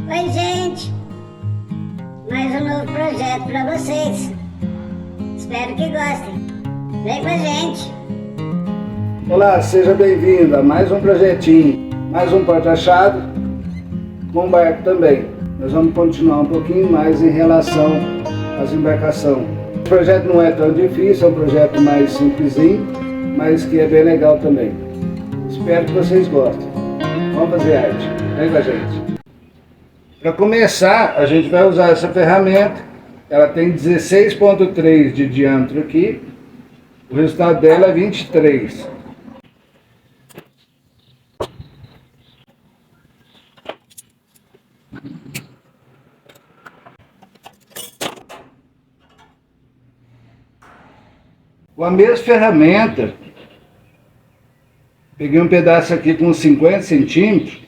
Oi, gente! Mais um novo projeto para vocês. Espero que gostem. Vem com a gente! Olá, seja bem-vindo a mais um projetinho, mais um porta-achado com barco também. Nós vamos continuar um pouquinho mais em relação às embarcações. O projeto não é tão difícil, é um projeto mais simplesinho, mas que é bem legal também. Espero que vocês gostem. Vamos fazer arte. Vem com a gente. Para começar, a gente vai usar essa ferramenta. Ela tem 16,3 de diâmetro aqui. O resultado dela é 23. Com a mesma ferramenta, peguei um pedaço aqui com 50 centímetros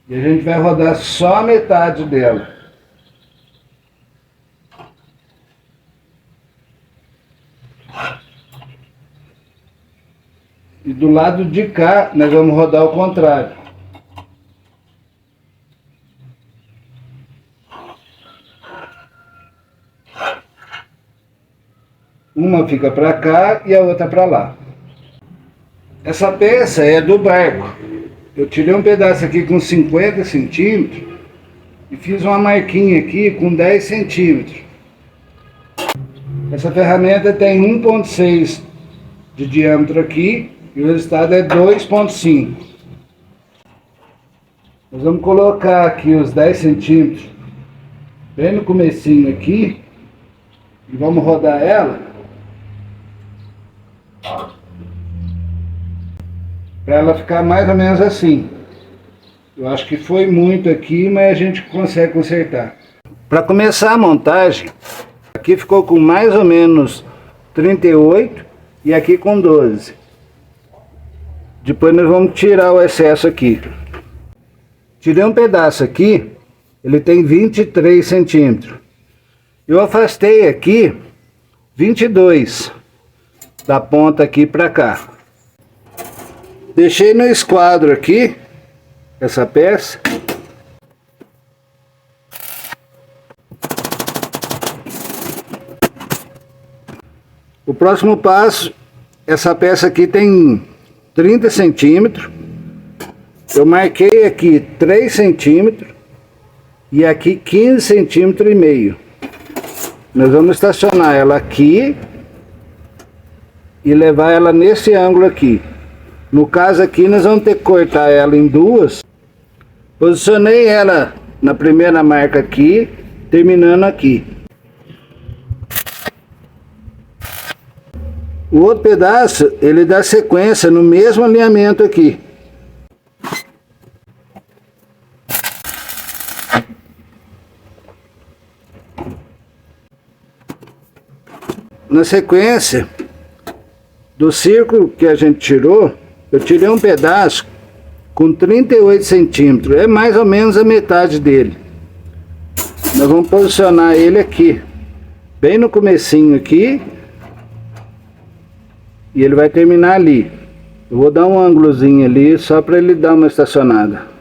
e a gente vai rodar só a metade dela. E do lado de cá, nós vamos rodar ao contrário. Uma fica para cá e a outra para lá. Essa peça é do barco. Eu tirei um pedaço aqui com 50 centímetros e fiz uma marquinha aqui com 10 centímetros. Essa ferramenta tem 1,6 de diâmetro aqui e o resultado é 2,5. Nós vamos colocar aqui os 10 centímetros bem no comecinho aqui e vamos rodar ela para ela ficar mais ou menos assim. Eu acho que foi muito aqui, mas a gente consegue consertar. Para começar a montagem, aqui ficou com mais ou menos 38 e aqui com 12. Depois nós vamos tirar o excesso aqui. Tirei um pedaço aqui, ele tem 23 centímetros. Eu afastei aqui 22 da ponta aqui para cá. Deixei no esquadro aqui essa peça. O próximo passo, essa peça aqui tem 30 centímetros. Eu marquei aqui 3 centímetros e aqui 15 centímetros e meio. Nós vamos estacionar ela aqui e levar ela nesse ângulo aqui. No caso aqui nós vamos ter que cortar ela em duas. Posicionei ela na primeira marca aqui, terminando aqui. O outro pedaço, ele dá sequência no mesmo alinhamento aqui. Na sequência do círculo que a gente tirou, eu tirei um pedaço com 38 centímetros, é mais ou menos a metade dele. Nós vamos posicionar ele aqui, bem no comecinho aqui, e ele vai terminar ali. Eu vou dar um ângulozinho ali, só para ele dar uma estacionada.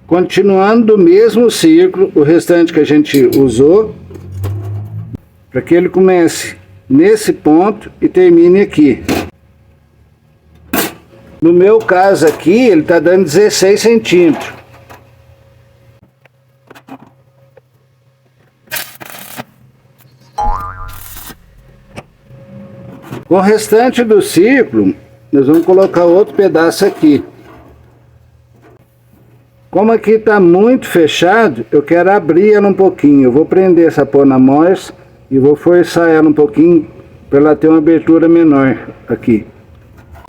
Continuando do mesmo círculo, o restante que a gente usou, para que ele comece nesse ponto e termine aqui. No meu caso aqui, ele está dando 16 centímetros. Com o restante do círculo, nós vamos colocar outro pedaço aqui. Como aqui está muito fechado, eu quero abrir ela um pouquinho. Eu vou prender essa pona morsa e vou forçar ela um pouquinho para ela ter uma abertura menor aqui.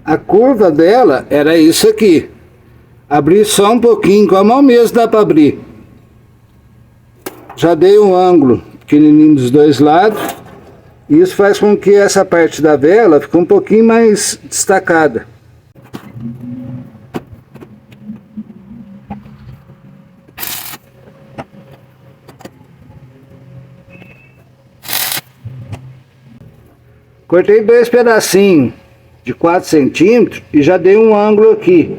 A curva dela era isso aqui. Abrir só um pouquinho, com a mão mesmo dá para abrir. Já dei um ângulo pequenininho dos dois lados. Isso faz com que essa parte da vela fique um pouquinho mais destacada. Cortei 2 pedacinhos de 4 centímetros e já dei um ângulo aqui.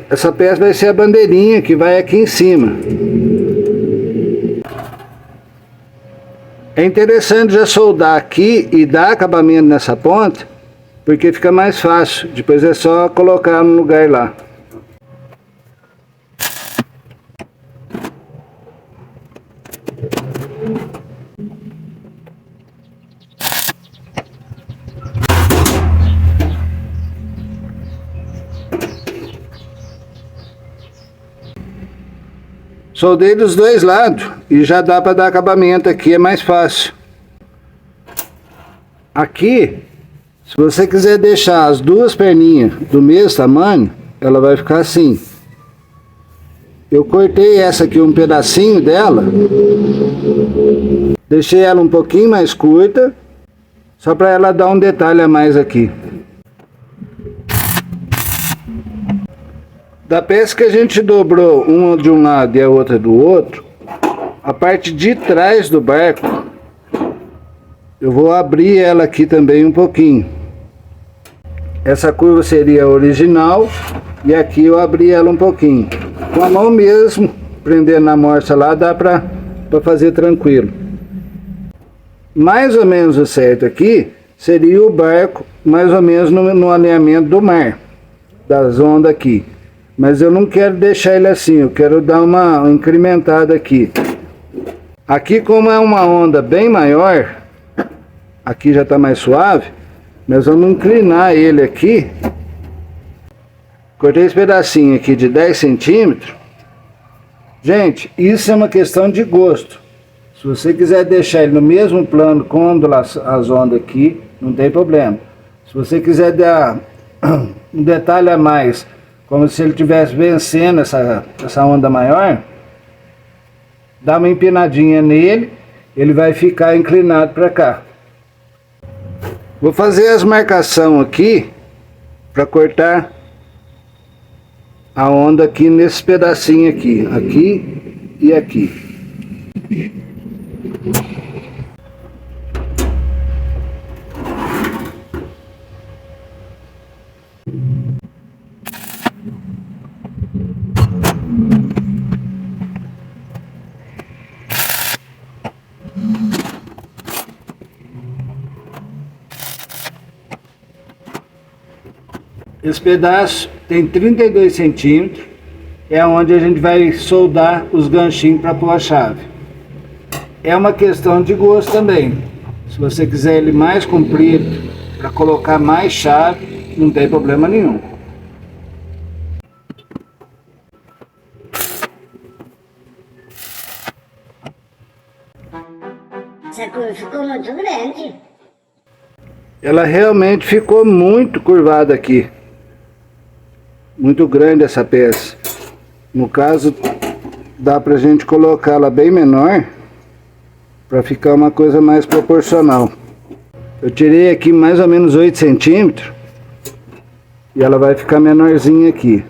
Essa peça vai ser a bandeirinha que vai aqui em cima. É interessante já soldar aqui e dar acabamento nessa ponta, porque fica mais fácil. Depois é só colocar no lugar lá. Soldei dos dois lados e já dá para dar acabamento aqui, é mais fácil. Aqui, se você quiser deixar as duas perninhas do mesmo tamanho, ela vai ficar assim. Eu cortei essa aqui, um pedacinho dela, deixei ela um pouquinho mais curta, só para ela dar um detalhe a mais aqui. Da peça que a gente dobrou uma de um lado e a outra do outro, a parte de trás do barco, eu vou abrir ela aqui também um pouquinho. Essa curva seria a original e aqui eu abri ela um pouquinho. Com a mão mesmo, prendendo na morsa lá, dá para fazer tranquilo. Mais ou menos o certo aqui seria o barco mais ou menos no alinhamento do mar, das ondas aqui. Mas eu não quero deixar ele assim, eu quero dar uma incrementada aqui. Aqui, como é uma onda bem maior, aqui já está mais suave, nós vamos inclinar ele aqui. Cortei esse pedacinho aqui de 10 centímetros. Gente, isso é uma questão de gosto. Se você quiser deixar ele no mesmo plano com as ondas aqui, não tem problema. Se você quiser dar um detalhe a mais, como se ele estivesse vencendo essa onda maior, dá uma empinadinha nele, ele vai ficar inclinado para cá. Vou fazer as marcações aqui para cortar a onda aqui nesse pedacinho aqui, aqui e aqui. Esse pedaço tem 32 centímetros, é onde a gente vai soldar os ganchinhos para pôr a chave. É uma questão de gosto também. Se você quiser ele mais comprido, para colocar mais chave, não tem problema nenhum. Essa curva ficou muito grande. Ela realmente ficou muito curvada aqui. Muito grande essa peça. No caso, dá pra gente colocá-la bem menor, para ficar uma coisa mais proporcional. Eu tirei aqui mais ou menos 8 centímetros e ela vai ficar menorzinha aqui.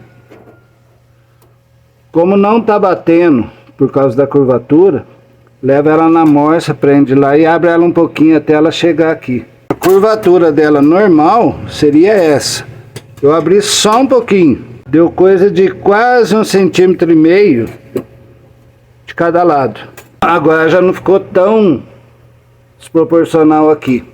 Como não tá batendo por causa da curvatura, leva ela na morsa, prende lá e abre ela um pouquinho até ela chegar aqui. A curvatura dela normal seria essa. Eu abri só um pouquinho, deu coisa de quase 1,5 centímetros de cada lado. Agora já não ficou tão desproporcional aqui.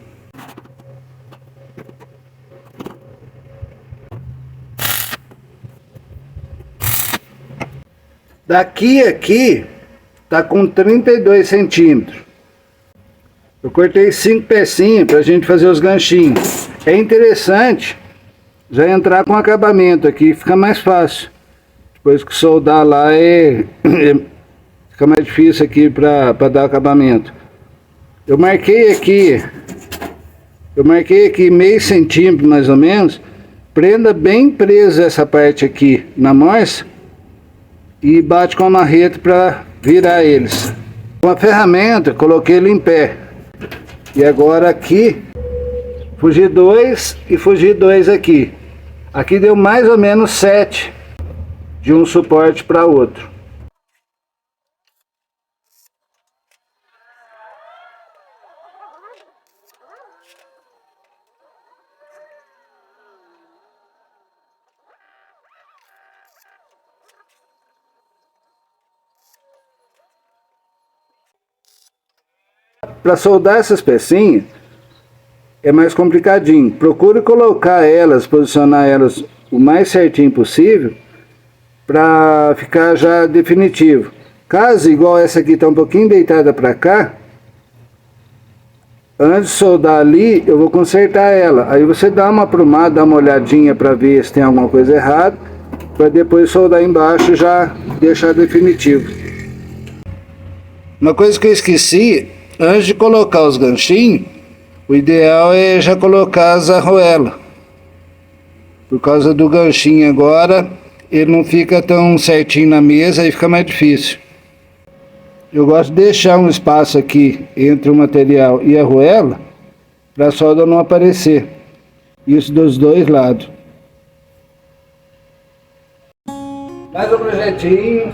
Daqui a aqui tá com 32 centímetros. Eu cortei 5 pecinhas para a gente fazer os ganchinhos. É interessante já entrar com acabamento aqui, fica mais fácil. Depois que soldar lá fica mais difícil aqui para dar acabamento. Eu marquei aqui meio centímetro mais ou menos. Prenda bem presa essa parte aqui na morsa e bate com a marreta para virar eles. Com a ferramenta coloquei ele em pé. E agora aqui fugi 2 e fugi 2 aqui. Aqui deu mais ou menos 7 de um suporte para outro. Para soldar essas pecinhas é mais complicadinho. Procure colocar elas, posicionar elas o mais certinho possível para ficar já definitivo. Caso igual essa aqui está um pouquinho deitada para cá, antes de soldar ali, eu vou consertar ela. Aí você dá uma aprumada, dá uma olhadinha para ver se tem alguma coisa errada, para depois soldar embaixo e já deixar definitivo. Uma coisa que eu esqueci, antes de colocar os ganchinhos, o ideal é já colocar as arruelas. Por causa do ganchinho agora, ele não fica tão certinho na mesa e fica mais difícil. Eu gosto de deixar um espaço aqui entre o material e a arruela, para a solda não aparecer. Isso dos dois lados. Mais um projetinho.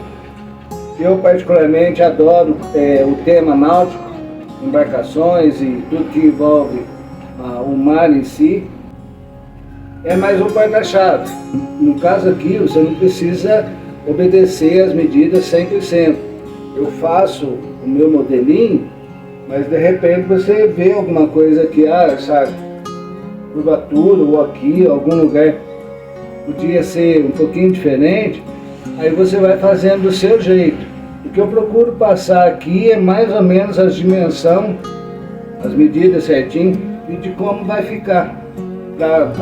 Eu particularmente adoro o tema náutico, embarcações e tudo que envolve o mar em si. É mais um porta-chave. No caso aqui, você não precisa obedecer as medidas 100%. Eu faço o meu modelinho, mas de repente você vê alguma coisa aqui, essa curvatura ou aqui, algum lugar podia ser um pouquinho diferente, aí você vai fazendo do seu jeito. O que eu procuro passar aqui é mais ou menos as dimensões, as medidas certinho e de como vai ficar.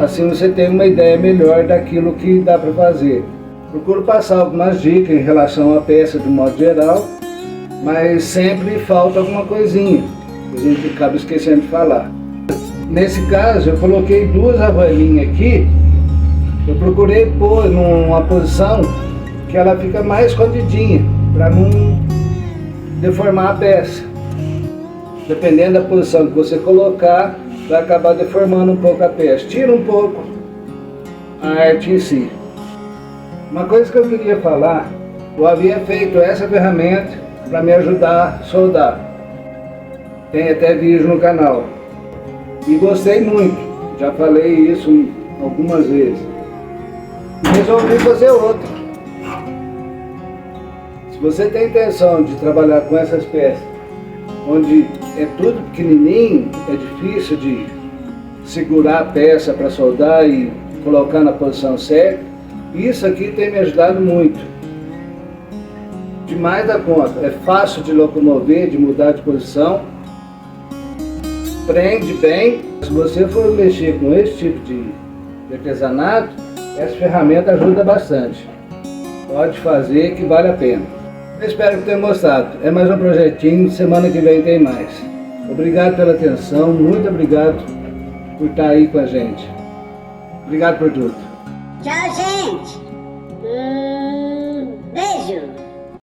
Assim você tem uma ideia melhor daquilo que dá para fazer. Procuro passar algumas dicas em relação à peça de modo geral, mas sempre falta alguma coisinha, que a gente acaba esquecendo de falar. Nesse caso, eu coloquei duas arruelinhas aqui, eu procurei pôr numa posição que ela fica mais escondidinha, para não deformar a peça. Dependendo da posição que você colocar, vai acabar deformando um pouco a peça. Tira um pouco a arte em si. Uma coisa que eu queria falar, eu havia feito essa ferramenta para me ajudar a soldar. Tem até vídeo no canal. E gostei muito, já falei isso algumas vezes. E resolvi fazer outra. Se você tem intenção de trabalhar com essas peças, onde é tudo pequenininho, é difícil de segurar a peça para soldar e colocar na posição certa, isso aqui tem me ajudado muito. Demais da conta, é fácil de locomover, de mudar de posição, prende bem. Se você for mexer com esse tipo de artesanato, essa ferramenta ajuda bastante. Pode fazer que vale a pena. Eu espero que tenha gostado. É mais um projetinho, semana que vem tem mais. Obrigado pela atenção, muito obrigado por estar aí com a gente. Obrigado por tudo. Tchau, gente. Beijo.